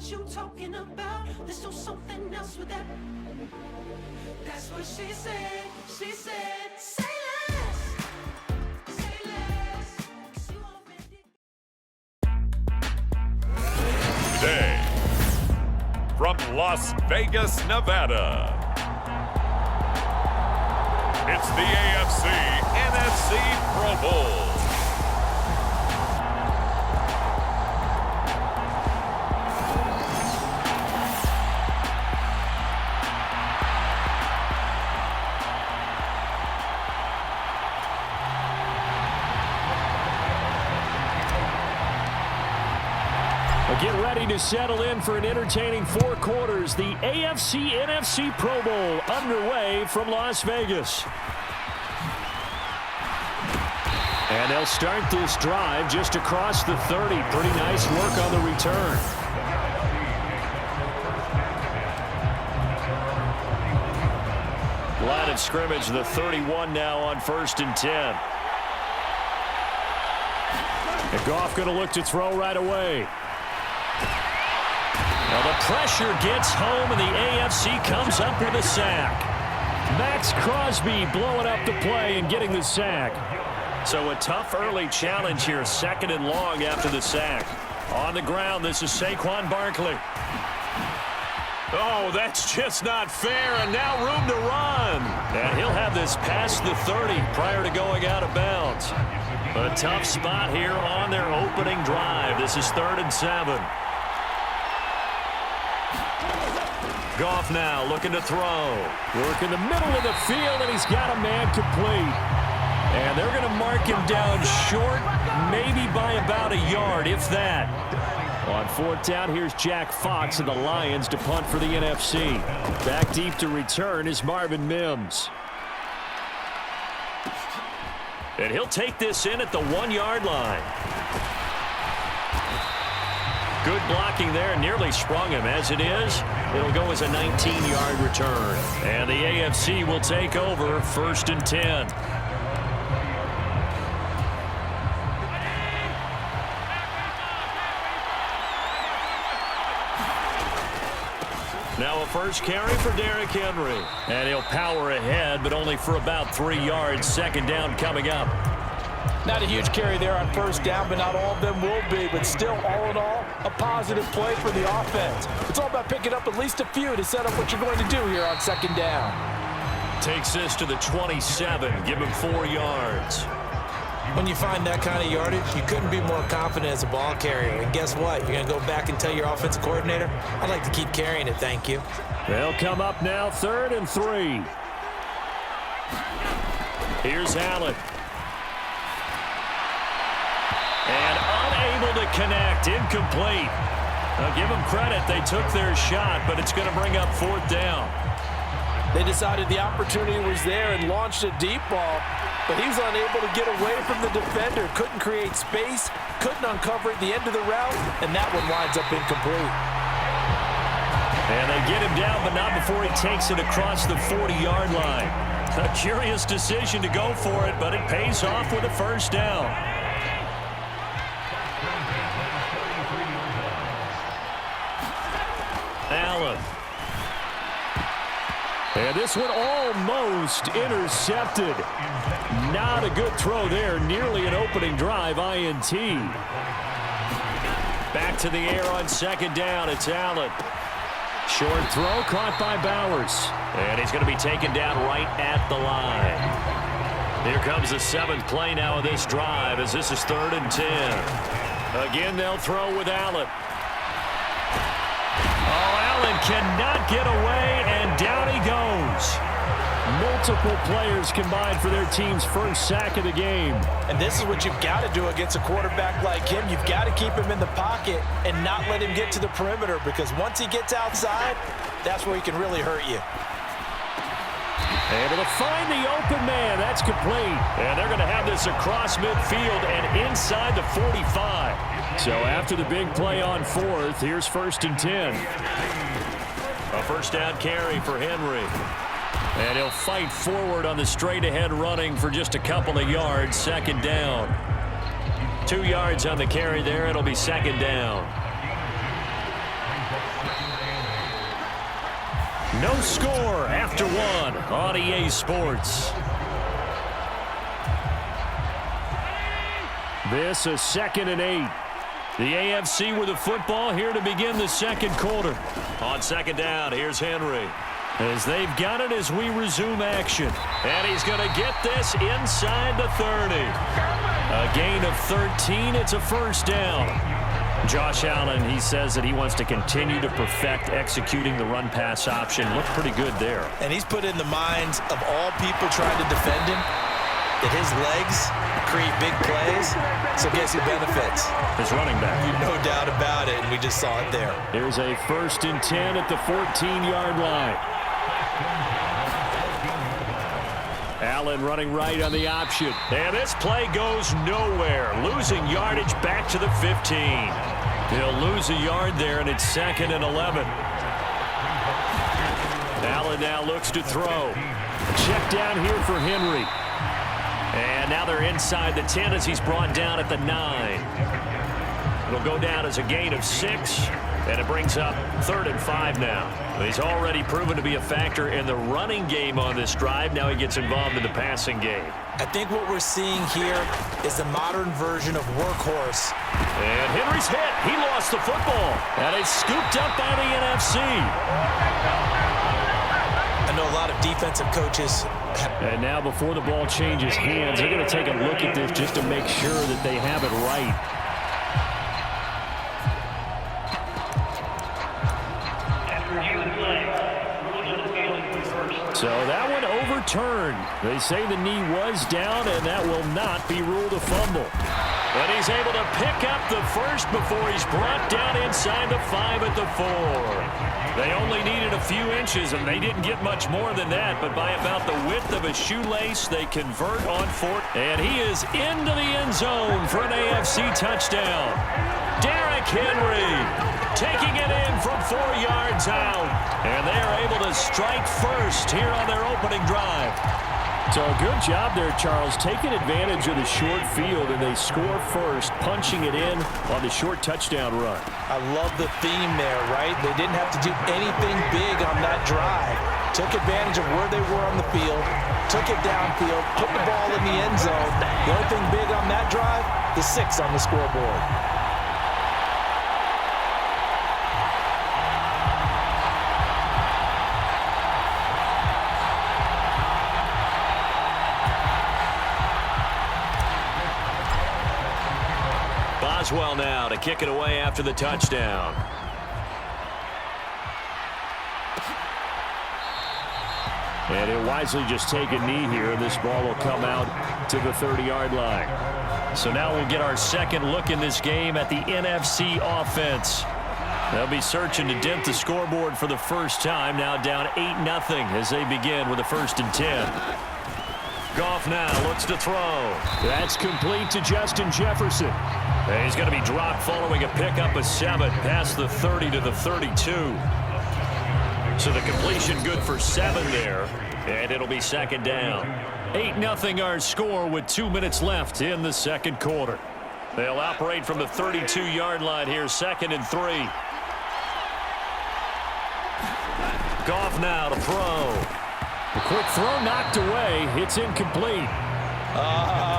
what you talking about. Let's do something else with that. That's what she said. She said, say less. Say less. 'Cause you already. Today, from Las Vegas, Nevada, it's the AFC NFC Pro Bowl. Get ready to settle in for an entertaining 4 quarters. The AFC-NFC Pro Bowl underway from Las Vegas. And they'll start this drive just across the 30. Pretty nice work on the return. Line of scrimmage, the 31 now on 1st and 10. And Goff going to look to throw right away. Well, the pressure gets home, and the AFC comes up with a sack. Max Crosby blowing up the play and getting the sack. So a tough early challenge here, 2nd and long after the sack. On the ground, this is Saquon Barkley. Oh, that's just not fair, and now room to run. And he'll have this past the 30 prior to going out of bounds. A tough spot here on their opening drive. This is 3rd and 7. Goff now looking to throw. Work in the middle of the field, and he's got a man complete. And they're going to mark him down short, maybe by about a yard, if that. On 4th down, here's Jack Fox and the Lions to punt for the NFC. Back deep to return is Marvin Mims. And he'll take this in at the 1-yard line. Good blocking there, nearly sprung him. As it is, it'll go as a 19-yard return. And the AFC will take over 1st and 10. Now a first carry for Derrick Henry. And he'll power ahead, but only for about 3 yards. 2nd down coming up. Not a huge carry there on 1st down, but not all of them will be. But still, all in all, a positive play for the offense. It's all about picking up at least a few to set up what you're going to do here on 2nd down. Takes this to the 27. Give him 4 yards. When you find that kind of yardage, you couldn't be more confident as a ball carrier. And guess what? You're going to go back and tell your offensive coordinator, I'd like to keep carrying it, thank you. They'll come up now 3rd and 3. Here's Allen. And unable to connect, incomplete. I'll give them credit, they took their shot, but it's going to bring up 4th down. They decided the opportunity was there and launched a deep ball, but he was unable to get away from the defender, couldn't create space, couldn't uncover at the end of the route, and that one winds up incomplete. And they get him down, but not before he takes it across the 40-yard line. A curious decision to go for it, but it pays off with a 1st down. Allen. And this one almost intercepted. Not a good throw there. Nearly an opening drive INT. Back to the air on 2nd down. It's Allen. Short throw caught by Bowers. And he's going to be taken down right at the line. Here comes the 7th play now of this drive as this is 3rd and 10. Again, they'll throw with Allen. Allen cannot get away, and down he goes. Multiple players combined for their team's 1st sack of the game. And this is what you've got to do against a quarterback like him. You've got to keep him in the pocket and not let him get to the perimeter, because once he gets outside, that's where he can really hurt you. Able to find the open man. That's complete. And they're going to have this across midfield and inside the 45. So after the big play on 4th, here's 1st and 10. A 1st down carry for Henry. And he'll fight forward on the straight-ahead running for just a couple of yards. 2nd down. 2 yards on the carry there. It'll be 2nd down. No score after one on EA Sports. This is 2nd and 8. The AFC with the football here to begin the second quarter. On second down, here's Henry. As they've got it as we resume action. And he's going to get this inside the 30. A gain of 13. It's a first down. Josh Allen, he says that he wants to continue to perfect executing the run-pass option. Looked pretty good there. And he's put in the minds of all people trying to defend him that his legs create big plays. So guess who benefits? His running back. No doubt about it, and we just saw it there. Here's a 1st and 10 at the 14-yard line. Allen running right on the option. And this play goes nowhere. Losing yardage back to the 15. He'll lose a yard there, and it's 2nd and 11. Allen now looks to throw. Check down here for Henry. And now they're inside the 10 as he's brought down at the 9. It'll go down as a gain of 6. And it brings up 3rd and 5 now. He's already proven to be a factor in the running game on this drive. Now he gets involved in the passing game. I think what we're seeing here is the modern version of workhorse. And Henry's hit. He lost the football. And it's scooped up by the NFC. I know a lot of defensive coaches. And now before the ball changes hands, they're going to take a look at this just to make sure that they have it right. So that one overturned. They say the knee was down, and that will not be ruled a fumble. But he's able to pick up the first before he's brought down inside the 5 at the 4. They only needed a few inches, and they didn't get much more than that. But by about the width of a shoelace, they convert on 4th. And he is into the end zone for an AFC touchdown. Derrick Henry taking it in from 4 yards out. And they are able to strike first here on their opening drive. So a good job there, Charles, taking advantage of the short field, and they score first, punching it in on the short touchdown run. I love the theme there, right? They didn't have to do anything big on that drive. Took advantage of where they were on the field, took it downfield, put the ball in the end zone. The only thing big on that drive, the 6 on the scoreboard. Boswell now to kick it away after the touchdown. And he'll wisely just take a knee here. This ball will come out to the 30-yard line. So now we'll get our second look in this game at the NFC offense. They'll be searching to dent the scoreboard for the first time. Now down 8-0 as they begin with a 1st and 10. Goff now looks to throw. That's complete to Justin Jefferson. And he's going to be dropped following a pickup of 7 past the 30 to the 32. So the completion good for 7 there, and it'll be 2nd down. 8-0 our score with 2 minutes left in the second quarter. They'll operate from the 32-yard line here, 2nd and 3. Goff now to throw. A quick throw knocked away. It's incomplete.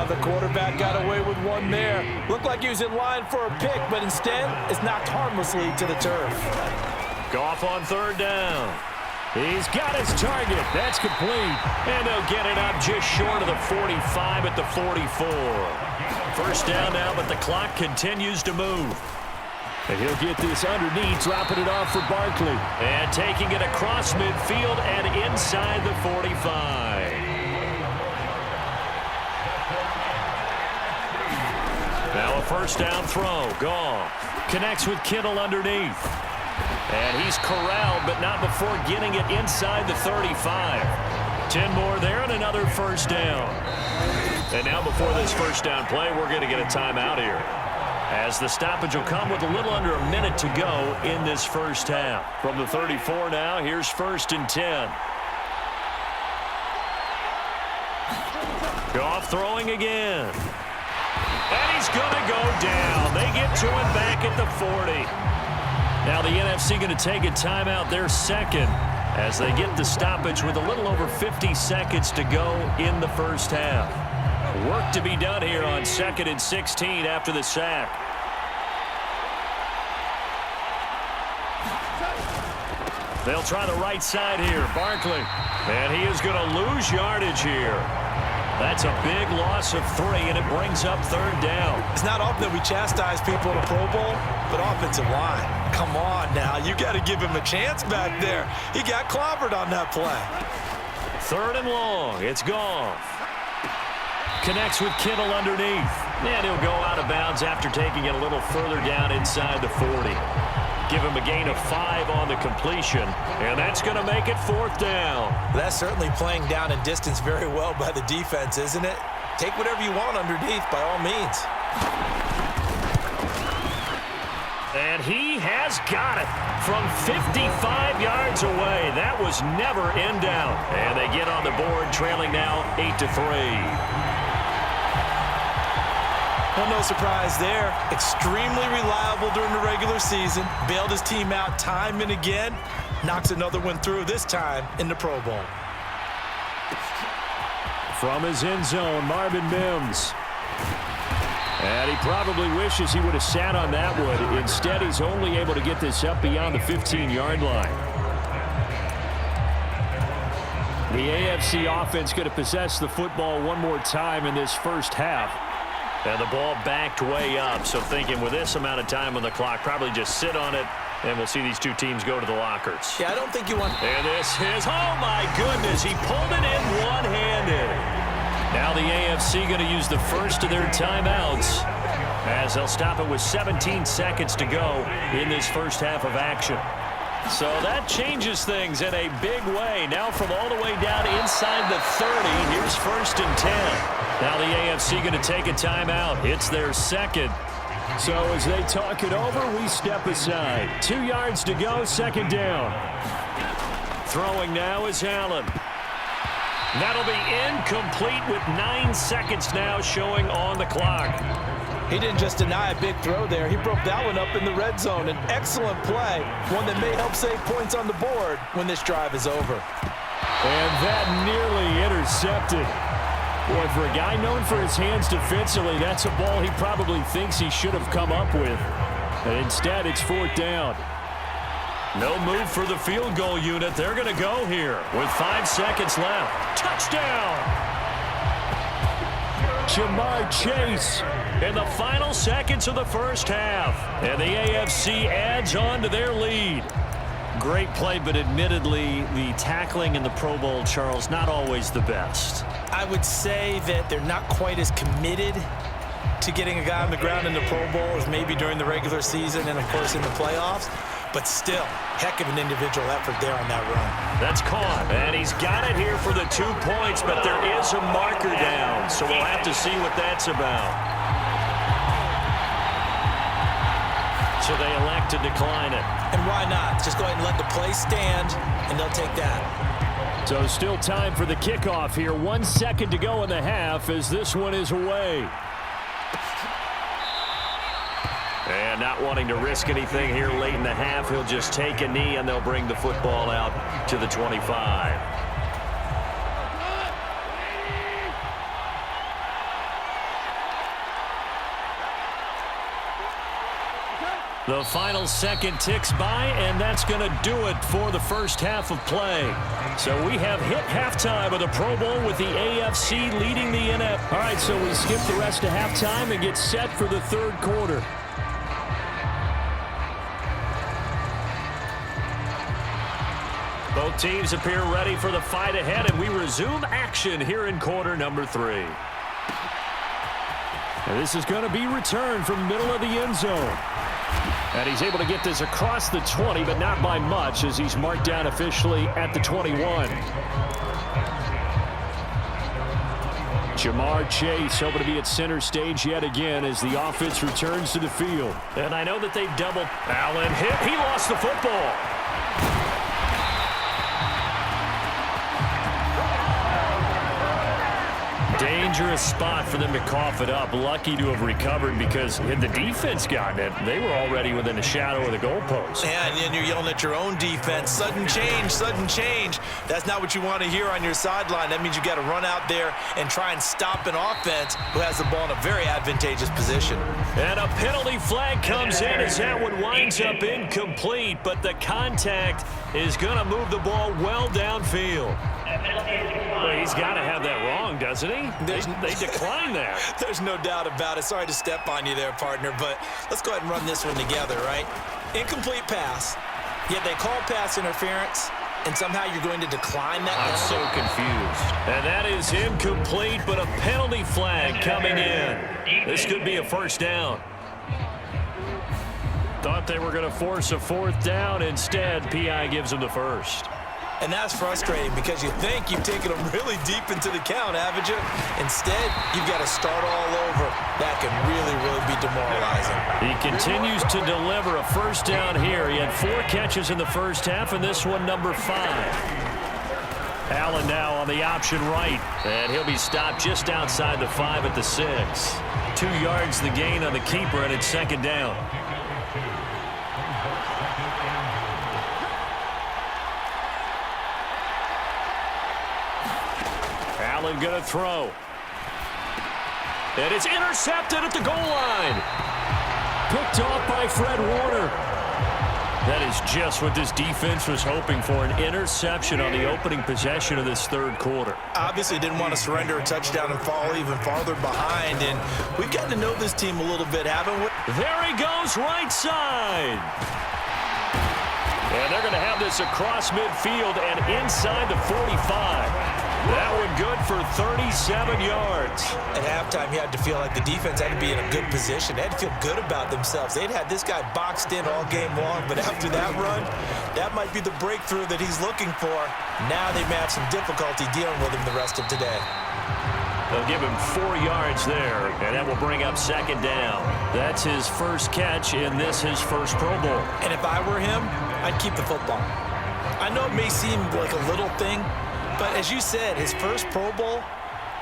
The quarterback got away with one there. Looked like he was in line for a pick, but instead it's knocked harmlessly to the turf. Goff on 3rd down. He's got his target. That's complete. And they'll get it up just short of the 45 at the 44. 1st down now, but the clock continues to move. And he'll get this underneath, dropping it off for Barkley. And taking it across midfield and inside the 45. Now a 1st down throw. Goff connects with Kittle underneath. And he's corralled, but not before getting it inside the 35. 10 more there and another 1st down. And now before this 1st down play, we're going to get a timeout here, as the stoppage will come with a little under a minute to go in this first half. From the 34 now, here's 1st and 10. Goff throwing again. And he's going to go down. They get to him back at the 40. Now the NFC going to take a timeout, their second. as they get the stoppage with a little over 50 seconds to go in the first half. Work to be done here on 2nd and 16 after the sack. They'll try the right side here. Barkley. And he is going to lose yardage here. That's a big loss of 3, and it brings up 3rd down. It's not often that we chastise people in a Pro Bowl, but offensive line, come on now. You got to give him a chance back there. He got clobbered on that play. 3rd and long. It's Goff. Connects with Kittle underneath. And he'll go out of bounds after taking it a little further down inside the 40. Give him a gain of 5 on the completion, and that's going to make it 4th down. That's certainly playing down in distance very well by the defense, isn't it? Take whatever you want underneath, by all means. And he has got it from 55 yards away. That was never in doubt. And they get on the board, trailing now 8-3. Well, no surprise there. Extremely reliable during the regular season. Bailed his team out time and again. Knocks another one through, this time in the Pro Bowl. From his end zone, Marvin Mims. And he probably wishes he would have sat on that one. Instead, he's only able to get this up beyond the 15-yard line. The AFC offense going to possess the football one more time in this first half. And the ball backed way up, so thinking with this amount of time on the clock, probably just sit on it, and we'll see these two teams go to the lockers. Yeah, I don't think you want... And this is, oh my goodness, he pulled it in one-handed. Now the AFC going to use the first of their timeouts, as they'll stop it with 17 seconds to go in this first half of action. So that changes things in a big way. Now from all the way down inside the 30, here's 1st and 10. Now the AFC going to take a timeout. It's their second. So as they talk it over, we step aside. 2 yards to go, 2nd down. Throwing now is Allen. That'll be incomplete with 9 seconds now showing on the clock. He didn't just deny a big throw there. He broke that one up in the red zone. An excellent play, one that may help save points on the board when this drive is over. And that nearly intercepted. Boy, for a guy known for his hands defensively, that's a ball he probably thinks he should have come up with. And instead, it's 4th down. No move for the field goal unit. They're going to go here with 5 seconds left. Touchdown! Jamar Chase in the final seconds of the first half. And the AFC adds on to their lead. Great play, but admittedly, the tackling in the Pro Bowl, Charles, not always the best. I would say that they're not quite as committed to getting a guy on the ground in the Pro Bowl as maybe during the regular season and, of course, in the playoffs. But still, heck of an individual effort there on that run. That's caught, and he's got it here for the 2 points, but there is a marker down, so we'll have to see what that's about. So they elect to decline it. And why not? Just go ahead and let the play stand, and they'll take that. So still time for the kickoff here. 1 second to go in the half as this one is away. And not wanting to risk anything here late in the half, he'll just take a knee, and they'll bring the football out to the 25. The final second ticks by, and that's going to do it for the first half of play. So we have hit halftime of the Pro Bowl with the AFC leading the NFC. All right, so we skip the rest of halftime and get set for the 3rd quarter. Both teams appear ready for the fight ahead, and we resume action here in quarter number 3. And this is going to be returned from middle of the end zone. And he's able to get this across the 20, but not by much, as he's marked down officially at the 21. Jamar Chase hoping to be at center stage yet again as the offense returns to the field. And I know that they've doubled. Allen hit. He lost the football. dangerous spot for them to cough it up. Lucky to have recovered because had the defense gotten it, they were already within a shadow of the goalpost. Yeah, and then you're yelling at your own defense. Sudden change, sudden change. That's not what you want to hear on your sideline. That means you got to run out there and try and stop an offense who has the ball in a very advantageous position. And a penalty flag comes in as that one winds up incomplete, but the contact is going to move the ball well downfield. Well, he's got to have that wrong, doesn't he? They declined that. There's no doubt about it. Sorry to step on you there, partner, but let's go ahead and run this one together, right? Incomplete pass, yet they call pass interference, and somehow you're going to decline that. I'm so confused. And that is incomplete, but a penalty flag coming in. This could be a first down. Thought they were going to force a fourth down. Instead, P.I. gives them the first. And that's frustrating because you think you've taken them really deep into the count, haven't you? Instead, you've got to start all over. That can really, really be demoralizing. He continues to deliver a first down here. He had 4 catches in the first half, and this one number 5. Allen now on the option right, and he'll be stopped just outside the 5 at the 6. 2 yards the gain on the keeper, and it's second down. Allen going to throw. And it's intercepted at the goal line. Picked off by Fred Warner. That is just what this defense was hoping for, an interception on the opening possession of this third quarter. Obviously didn't want to surrender a touchdown and fall even farther behind, and we've gotten to know this team a little bit, haven't we? There he goes, right side. And they're going to have this across midfield and inside the 45. That one good for 37 yards. At halftime, you had to feel like the defense had to be in a good position. They had to feel good about themselves. They'd had this guy boxed in all game long, but after that run, that might be the breakthrough that he's looking for. Now they may have some difficulty dealing with him the rest of today. They'll give him 4 yards there, and that will bring up second down. That's his first catch, and this his first Pro Bowl. And if I were him, I'd keep the football. I know it may seem like a little thing, but as you said, his first Pro Bowl,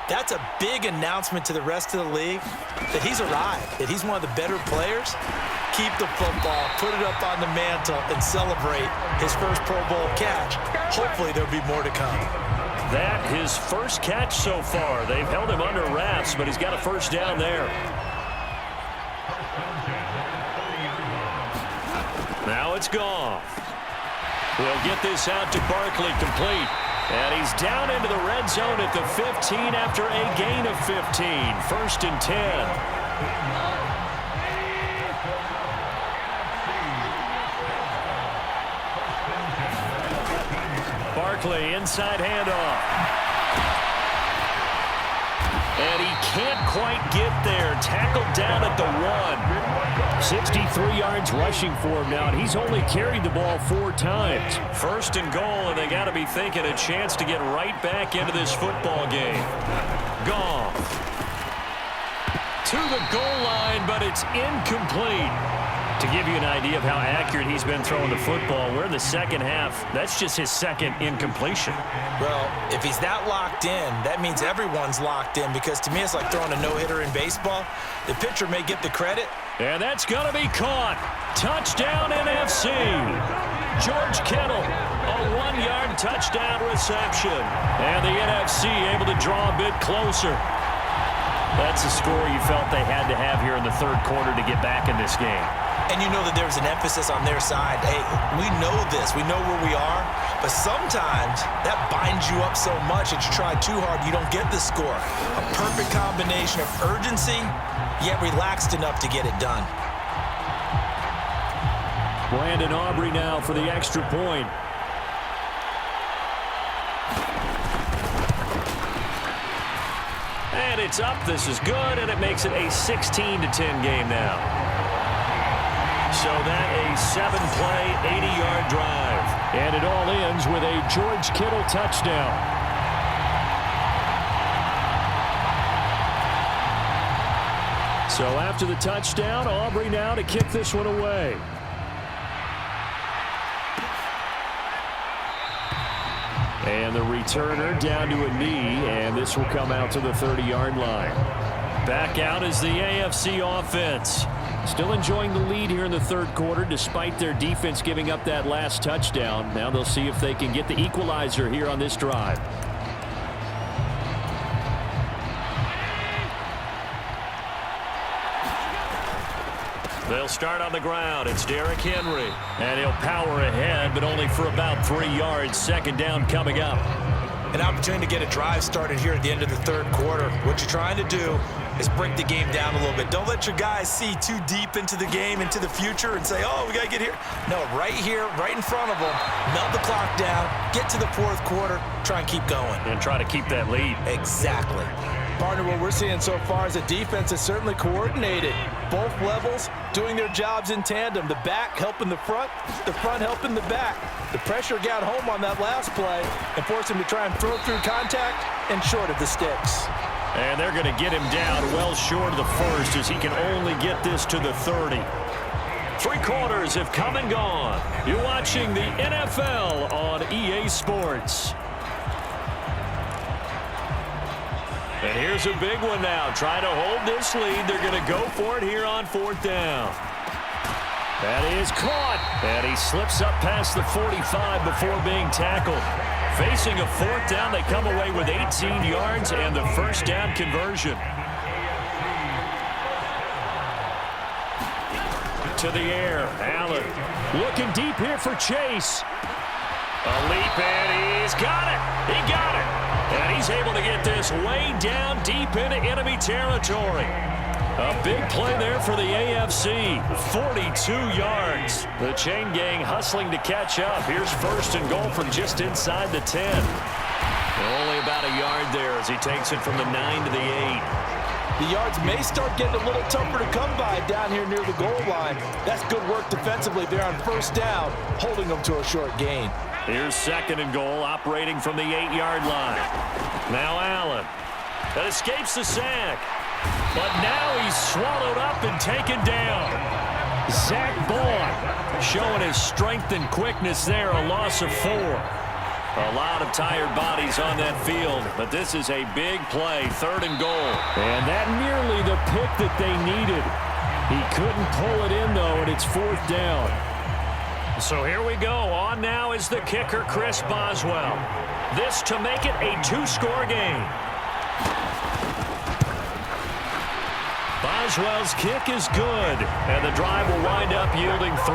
that's a big announcement to the rest of the league that he's arrived, that he's one of the better players. Keep the football, put it up on the mantle, and celebrate his first Pro Bowl catch. Hopefully there'll be more to come. That his first catch so far. They've held him under wraps, but he's got a first down there. Now it's Goff. We'll get this out to Barkley, complete. And he's down into the red zone at the 15 after a gain of 15. First and 10. Barkley, inside handoff. And he can't quite get there. Tackled down at the 1. 63 yards rushing for him now, and he's only carried the ball 4 times. First and goal, and they got to be thinking a chance to get right back into this football game. Goff to the goal line, but it's incomplete. To give you an idea of how accurate he's been throwing the football, we're in the second half. That's just his second incompletion. Well, if he's that locked in, that means everyone's locked in, because to me it's like throwing a no-hitter in baseball. The pitcher may get the credit. And that's going to be caught. Touchdown NFC. George Kittle, a 1-yard touchdown reception. And the NFC able to draw a bit closer. That's a score you felt they had to have here in the third quarter to get back in this game. And you know that there's an emphasis on their side. Hey, we know this. We know where we are. But sometimes that binds you up so much that you try too hard, you don't get the score. A perfect combination of urgency, yet relaxed enough to get it done. Brandon Aubrey now for the extra point. And it's up. This is good, and it makes it a 16-10 game now. So that a 7-play, 80-yard drive. And it all ends with a George Kittle touchdown. So after the touchdown, Aubrey now to kick this one away. And the returner down to a knee, and this will come out to the 30-yard line. Back out is the AFC offense. Still enjoying the lead here in the third quarter despite their defense giving up that last touchdown. Now they'll see if they can get the equalizer here on this drive. They'll start on the ground. It's Derrick Henry. And he'll power ahead, but only for about 3 yards. Second down coming up. An opportunity to get a drive started here at the end of the third quarter. What you're trying to do is break the game down a little bit. Don't let your guys see too deep into the game, into the future, and say, oh, we got to get here. No, right here, right in front of them, melt the clock down, get to the fourth quarter, try and keep going. And try to keep that lead. Exactly. Partner, what we're seeing so far is the defense is certainly coordinated. Both levels doing their jobs in tandem. The back helping the front helping the back. The pressure got home on that last play and forced him to try and throw through contact and short of the sticks. And they're going to get him down well short of the first as he can only get this to the 30. 3 quarters have come and gone. You're watching the NFL on EA Sports. And here's a big one now. Trying to hold this lead. They're going to go for it here on 4th down. That is caught. And he slips up past the 45 before being tackled. Facing a 4th down, they come away with 18 yards and the first down conversion. To the air, Allen looking deep here for Chase. A leap, and he's got it. He got it. And he's able to get this way down deep into enemy territory. A big play there for the AFC. 42 yards. The chain gang hustling to catch up. Here's 1st and goal from just inside the 10. Only about a yard there as he takes it from the 9 to the 8. The yards may start getting a little tougher to come by down here near the goal line. That's good work defensively there on 1st down, holding them to a short gain. Here's 2nd and goal, operating from the 8-yard line. Now Allen. That escapes the sack. But now he's swallowed up and taken down. Zach Bond showing his strength and quickness there, a loss of 4. A lot of tired bodies on that field, but this is a big play, 3rd and goal. And that nearly the pick that they needed. He couldn't pull it in, though, and it's 4th down. So here we go. On now is the kicker, Chris Boswell. This to make it a 2-score game. Boswell's kick is good, and the drive will wind up yielding 3.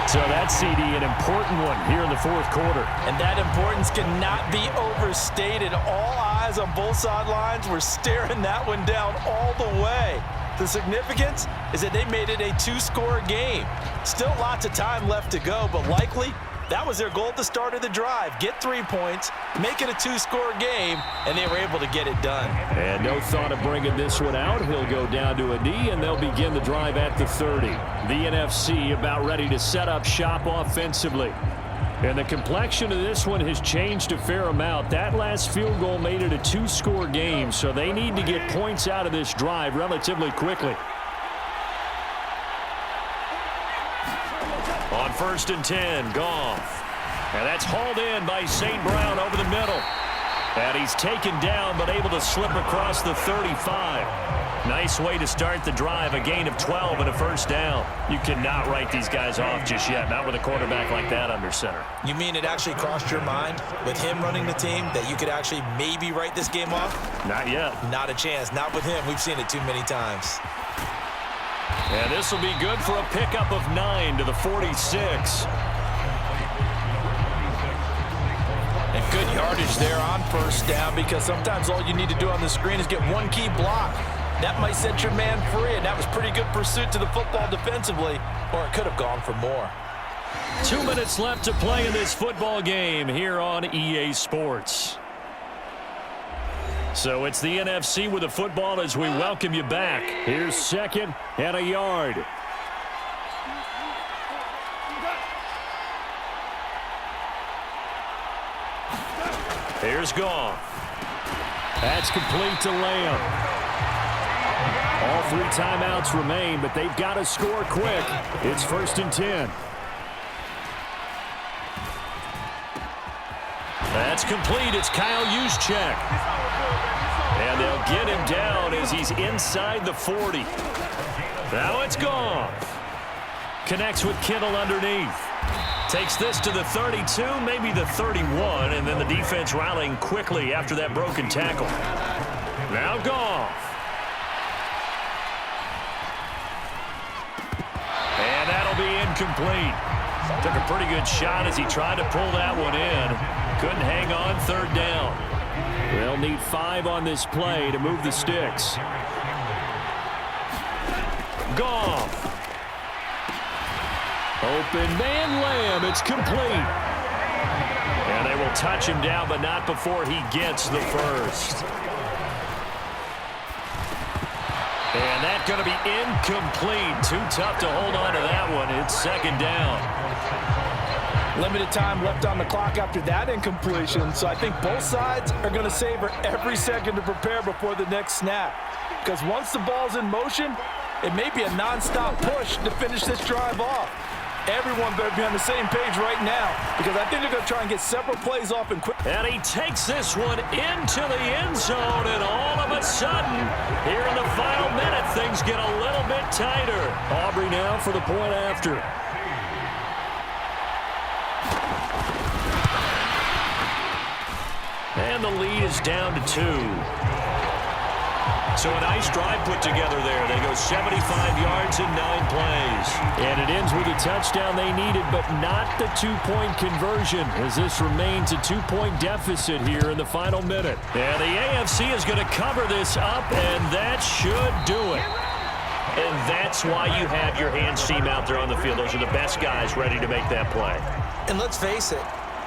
So that, CD, an important one here in the 4th quarter. And that importance cannot be overstated. All eyes on both sidelines were staring that one down all the way. The significance is that they made it a 2-score game. Still lots of time left to go, but likely that was their goal at the start of the drive. Get 3 points, make it a 2-score game, and they were able to get it done. And no thought of bringing this one out. He'll go down to a knee, and they'll begin the drive at the 30. The NFC about ready to set up shop offensively. And the complexion of this one has changed a fair amount. That last field goal made it a 2-score game, so they need to get points out of this drive relatively quickly. On 1st and 10, Goff. And that's hauled in by St. Brown over the middle. And he's taken down, but able to slip across the 35. Nice way to start the drive, a gain of 12 and a 1st down. You cannot write these guys off just yet, not with a quarterback like that under center. You mean it actually crossed your mind with him running the team that you could actually maybe write this game off? Not yet. Not a chance. Not with him. We've seen it too many times. And this will be good for a pickup of 9 to the 46. And good yardage there on 1st down, because sometimes all you need to do on the screen is get one key block. That might set your man free, and that was pretty good pursuit to the football defensively, or it could have gone for more. 2 minutes left to play in this football game here on EA Sports. So it's the NFC with the football as we welcome you back. Here's 2nd and a yard. Here's Goff. That's complete to Lamb. All 3 timeouts remain, but they've got to score quick. It's 1st and 10. That's complete. It's Kyle Juszczyk. And they'll get him down as he's inside the 40. Now it's Goff. Connects with Kittle underneath. Takes this to the 32, maybe the 31, and then the defense rallying quickly after that broken tackle. Now Goff. And that'll be incomplete. Took a pretty good shot as he tried to pull that one in. Couldn't hang on, third down. They'll need 5 on this play to move the sticks. Goff. Open man Lamb. It's complete. And they will touch him down, but not before he gets the first. And that's going to be incomplete. Too tough to hold on to that one. It's second down. Limited time left on the clock after that incompletion, so I think both sides are going to savor every second to prepare before the next snap. Because once the ball's in motion, it may be a nonstop push to finish this drive off. Everyone better be on the same page right now, because I think they're going to try and get several plays off and quick. And he takes this one into the end zone, and all of a sudden, here in the final minute, things get a little bit tighter. Aubrey now for the point after. And the lead is down to 2. So a nice drive put together there. They go 75 yards in 9 plays. And it ends with a touchdown they needed, but not the 2-point conversion, as this remains a 2-point deficit here in the final minute. And the AFC is going to cover this up, and that should do it. And that's why you have your hands team out there on the field. Those are the best guys ready to make that play. And let's face it,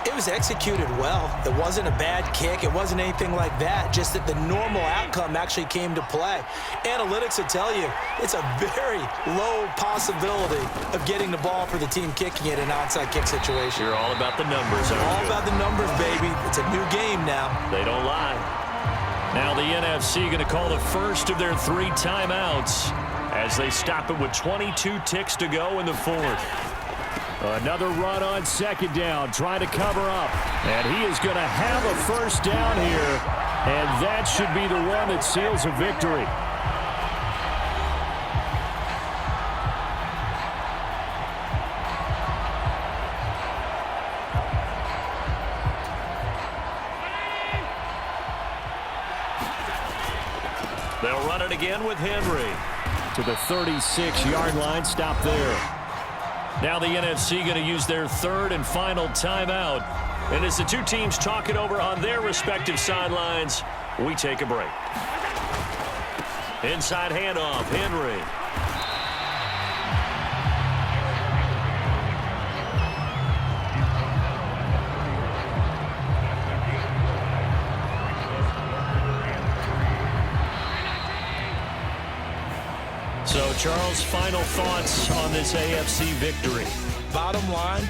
it was executed well. It wasn't a bad kick. It wasn't anything like that. Just that the normal outcome actually came to play. Analytics will tell you it's a very low possibility of getting the ball for the team kicking it in an onside kick situation. You're all about the numbers, aren't you? All about the numbers, baby. It's a new game now. They don't lie. Now the NFC going to call the first of their 3 timeouts as they stop it with 22 ticks to go in the 4th. Another run on second down, trying to cover up. And he is going to have a first down here, and that should be the one that seals a victory. They'll run it again with Henry. To the 36-yard line, stop there. Now the NFC going to use their 3rd and final timeout. And as the two teams talk it over on their respective sidelines, we take a break. Inside handoff, Henry. So, Charles, final thoughts on this AFC victory? Bottom line,